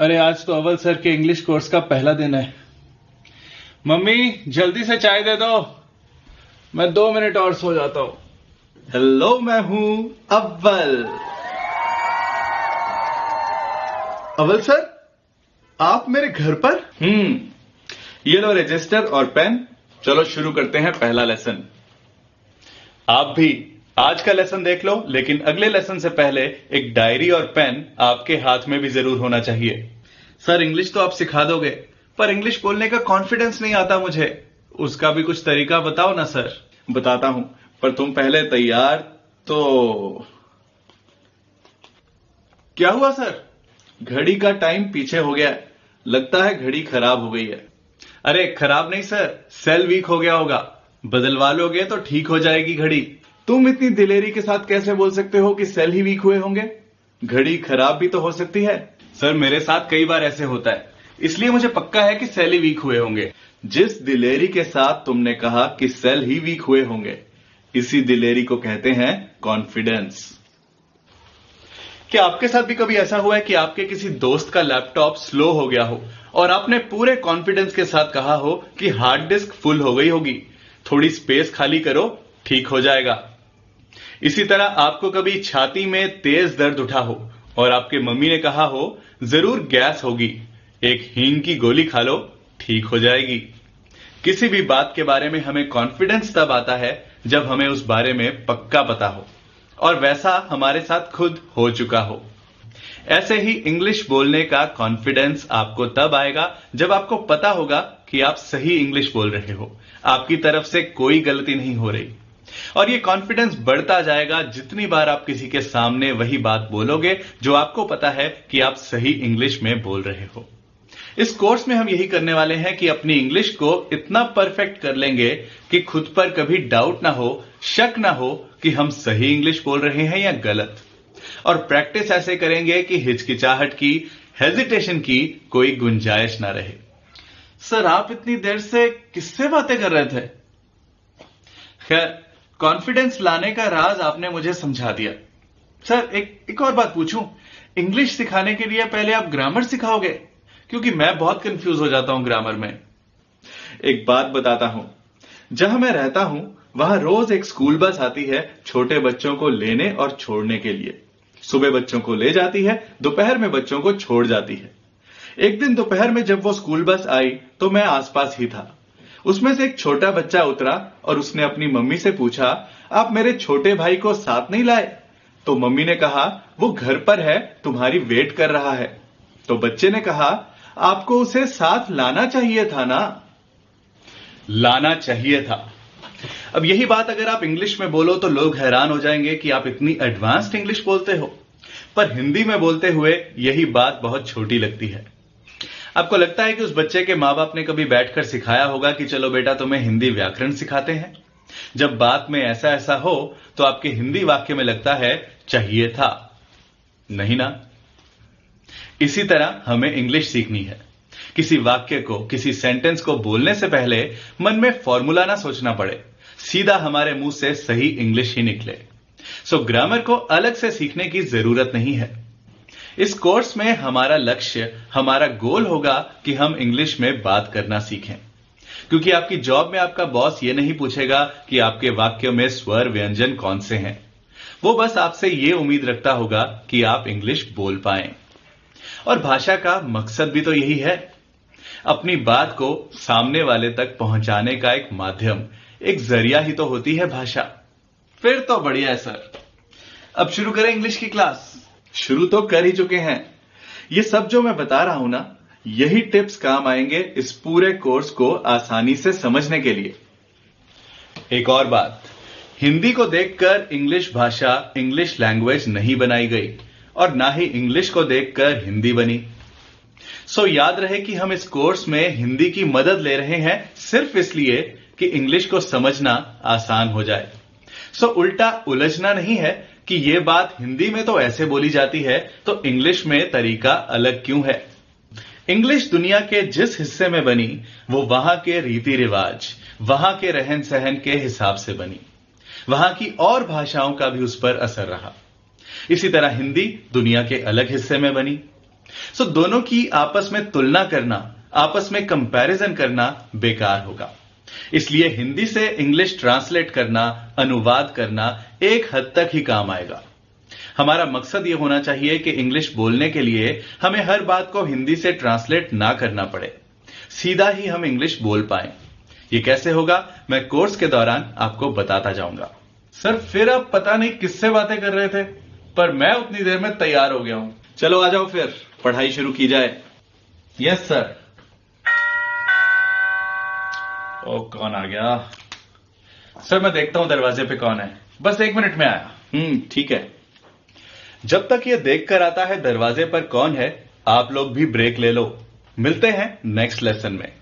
अरे आज तो अव्वल सर के इंग्लिश कोर्स का पहला दिन है। मम्मी जल्दी से चाय दे दो, मैं 2 मिनट और सो जाता हूं। हेलो, मैं हूं अव्वल। अव्वल सर, आप मेरे घर पर? ये लो रजिस्टर और पेन। चलो शुरू करते हैं पहला लेसन। आप भी आज का लेसन देख लो, लेकिन अगले लेसन से पहले एक डायरी और पेन आपके हाथ में भी जरूर होना चाहिए। सर इंग्लिश तो आप सिखा दोगे, पर इंग्लिश बोलने का कॉन्फिडेंस नहीं आता मुझे। उसका भी कुछ तरीका बताओ ना सर। बताता हूं, पर तुम पहले तैयार तो। क्या हुआ सर? घड़ी का टाइम पीछे हो गया है। लगता है घड़ी खराब हो गई है। अरे खराब नहीं सर, सेल वीक हो गया होगा। बदलवा लोगे तो ठीक हो जाएगी घड़ी। तुम इतनी दिलेरी के साथ कैसे बोल सकते हो कि सेल ही वीक हुए होंगे? घड़ी खराब भी तो हो सकती है। सर मेरे साथ कई बार ऐसे होता है, इसलिए मुझे पक्का है कि सेल ही वीक हुए होंगे। जिस दिलेरी के साथ तुमने कहा कि सेल ही वीक हुए होंगे, इसी दिलेरी को कहते हैं कॉन्फिडेंस। क्या आपके साथ भी कभी ऐसा हुआ है कि आपके किसी दोस्त का लैपटॉप स्लो हो गया हो और आपने पूरे कॉन्फिडेंस के साथ कहा हो कि हार्ड डिस्क फुल हो गई होगी, थोड़ी स्पेस खाली करो, ठीक हो जाएगा। इसी तरह आपको कभी छाती में तेज दर्द उठा हो और आपके मम्मी ने कहा हो जरूर गैस होगी, एक हींग की गोली खा लो, ठीक हो जाएगी। किसी भी बात के बारे में हमें कॉन्फिडेंस तब आता है जब हमें उस बारे में पक्का पता हो और वैसा हमारे साथ खुद हो चुका हो। ऐसे ही इंग्लिश बोलने का कॉन्फिडेंस आपको तब आएगा जब आपको पता होगा कि आप सही इंग्लिश बोल रहे हो, आपकी तरफ से कोई गलती नहीं हो रही। और ये कॉन्फिडेंस बढ़ता जाएगा जितनी बार आप किसी के सामने वही बात बोलोगे जो आपको पता है कि आप सही इंग्लिश में बोल रहे हो। इस कोर्स में हम यही करने वाले हैं कि अपनी इंग्लिश को इतना परफेक्ट कर लेंगे कि खुद पर कभी डाउट ना हो, शक ना हो कि हम सही इंग्लिश बोल रहे हैं या गलत। और प्रैक्टिस ऐसे करेंगे कि हिचकिचाहट की, हेजिटेशन की कोई गुंजाइश ना रहे। सर आप इतनी देर से किससे बातें कर रहे थे? खैर, कॉन्फिडेंस लाने का राज आपने मुझे समझा दिया। सर एक और बात पूछूं, इंग्लिश सिखाने के लिए पहले आप ग्रामर सिखाओगे? क्योंकि मैं बहुत कंफ्यूज हो जाता हूं ग्रामर में। एक बात बताता हूं, जहां मैं रहता हूं वहां रोज एक स्कूल बस आती है छोटे बच्चों को लेने और छोड़ने के लिए। सुबह बच्चों को ले जाती है, दोपहर में बच्चों को छोड़ जाती है। एक दिन दोपहर में जब वो स्कूल बस आई तो मैं आसपास ही था। उसमें से एक छोटा बच्चा उतरा और उसने अपनी मम्मी से पूछा, आप मेरे छोटे भाई को साथ नहीं लाए? तो मम्मी ने कहा, वो घर पर है, तुम्हारी वेट कर रहा है। तो बच्चे ने कहा, आपको उसे साथ लाना चाहिए था ना। लाना चाहिए था। अब यही बात अगर आप इंग्लिश में बोलो तो लोग हैरान हो जाएंगे कि आप इतनी एडवांस्ड इंग्लिश बोलते हो, पर हिंदी में बोलते हुए यही बात बहुत छोटी लगती है। आपको लगता है कि उस बच्चे के मां बाप ने कभी बैठकर सिखाया होगा कि चलो बेटा तुम्हें हिंदी व्याकरण सिखाते हैं। जब बात में ऐसा ऐसा हो तो आपके हिंदी वाक्य में लगता है चाहिए था, नहीं ना? इसी तरह हमें इंग्लिश सीखनी है। किसी वाक्य को, किसी सेंटेंस को बोलने से पहले मन में फॉर्मूला ना सोचना पड़े, सीधा हमारे मुंह से सही इंग्लिश ही निकले। सो ग्रामर को अलग से सीखने की जरूरत नहीं है। इस कोर्स में हमारा लक्ष्य, हमारा गोल होगा कि हम इंग्लिश में बात करना सीखें। क्योंकि आपकी जॉब में आपका बॉस ये नहीं पूछेगा कि आपके वाक्यों में स्वर व्यंजन कौन से हैं। वो बस आपसे ये उम्मीद रखता होगा कि आप इंग्लिश बोल पाएं। और भाषा का मकसद भी तो यही है, अपनी बात को सामने वाले तक पहुंचाने का एक माध्यम, एक जरिया ही तो होती है भाषा। फिर तो बढ़िया है सर। अब शुरू करें इंग्लिश की क्लास। शुरू तो कर ही चुके हैं। ये सब जो मैं बता रहा हूं ना, यही टिप्स काम आएंगे इस पूरे कोर्स को आसानी से समझने के लिए। एक और बात, हिंदी को देखकर इंग्लिश भाषा, इंग्लिश लैंग्वेज नहीं बनाई गई और ना ही इंग्लिश को देखकर हिंदी बनी। सो याद रहे कि हम इस कोर्स में हिंदी की मदद ले रहे हैं सिर्फ इसलिए कि इंग्लिश को समझना आसान हो जाए। सो उल्टा उलझना नहीं है कि यह बात हिंदी में तो ऐसे बोली जाती है तो इंग्लिश में तरीका अलग क्यों है। इंग्लिश दुनिया के जिस हिस्से में बनी वो वहां के रीति रिवाज, वहां के रहन सहन के हिसाब से बनी, वहां की और भाषाओं का भी उस पर असर रहा। इसी तरह हिंदी दुनिया के अलग हिस्से में बनी, सो दोनों की आपस में तुलना करना, आपस में कंपैरिजन करना बेकार होगा। इसलिए हिंदी से इंग्लिश ट्रांसलेट करना, अनुवाद करना एक हद तक ही काम आएगा। हमारा मकसद यह होना चाहिए कि इंग्लिश बोलने के लिए हमें हर बात को हिंदी से ट्रांसलेट ना करना पड़े, सीधा ही हम इंग्लिश बोल पाएं। ये कैसे होगा, मैं कोर्स के दौरान आपको बताता जाऊंगा। सर फिर आप पता नहीं किससे बातें कर रहे थे, पर मैं उतनी देर में तैयार हो गया हूं। चलो आ जाओ फिर पढ़ाई शुरू की जाए। Yes sir. ओ कौन आ गया? सर मैं देखता हूं दरवाजे पे कौन है, बस 1 मिनट में आया। ठीक है। जब तक ये देखकर आता है दरवाजे पर कौन है, आप लोग भी ब्रेक ले लो। मिलते हैं नेक्स्ट लेसन में।